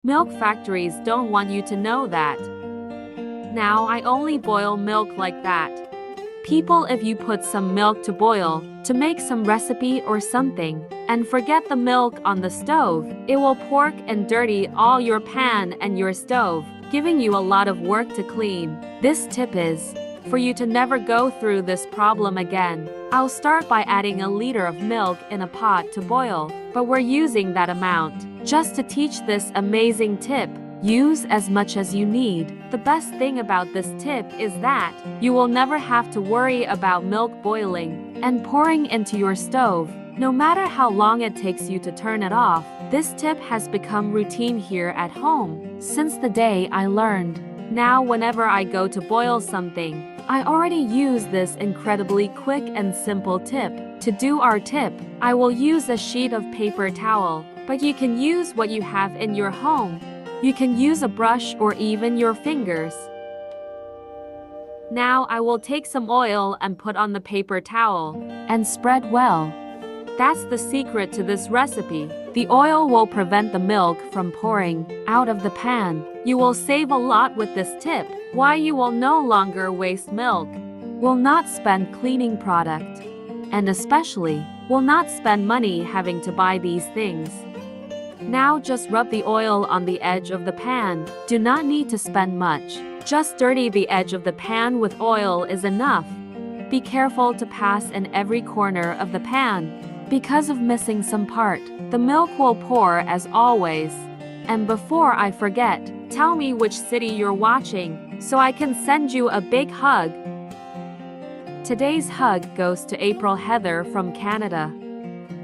Milk factories don't want you to know that. Now I only boil milk like that. People, if you put some milk to boil, to make some recipe or something, and forget the milk on the stove, it will pork and dirty all your pan and your stove, giving you a lot of work to clean. This tip is for you to never go through this problem again. I'll start by adding a liter of milk in a pot to boil, but we're using that amount. Just to teach this amazing tip, use as much as you need. The best thing about this tip is that you will never have to worry about milk boiling and pouring into your stove. No matter how long it takes you to turn it off, this tip has become routine here at home since the day I learned. Now whenever I go to boil something, I already use this incredibly quick and simple tip. To do our tip, I will use a sheet of paper towel, but you can use what you have in your home. You can use a brush or even your fingers. Now I will take some oil and put on the paper towel and spread well. That's the secret to this recipe. The oil will prevent the milk from pouring out of the pan. You will save a lot with this tip. Why you will no longer waste milk, will not spend cleaning product, and especially will not spend money having to buy these things. Now just rub the oil on the edge of the pan. Do not need to spend much. Just dirty the edge of the pan with oil is enough. Be careful to pass in every corner of the pan. Because of missing some part, the milk will pour as always. And before I forget, tell me which city you're watching, so I can send you a big hug. Today's hug goes to April Heather from Canada.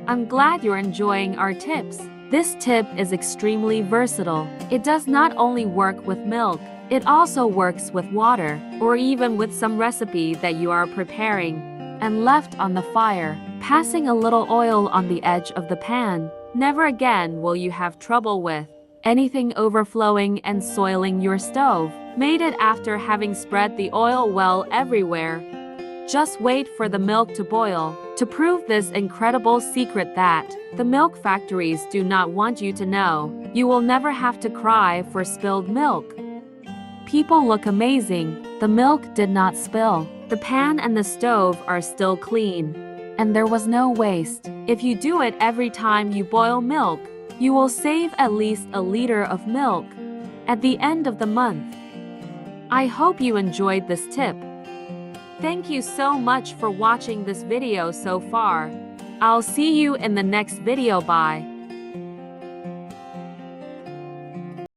I'm glad you're enjoying our tips. This tip is extremely versatile. It does not only work with milk, it also works with water, or even with some recipe that you are preparing and left on the fire. Passing a little oil on the edge of the pan. Never again will you have trouble with anything overflowing and soiling your stove. Made it after having spread the oil well everywhere. Just wait for the milk to boil to prove this incredible secret that the milk factories do not want you to know. You will never have to cry for spilled milk. People look amazing. The milk did not spill. The pan and the stove are still clean. And there was no waste. If you do it every time you boil milk, you will save at least a liter of milk at the end of the month. I hope you enjoyed this tip. Thank you so much for watching this video so far. I'll see you in the next video. Bye.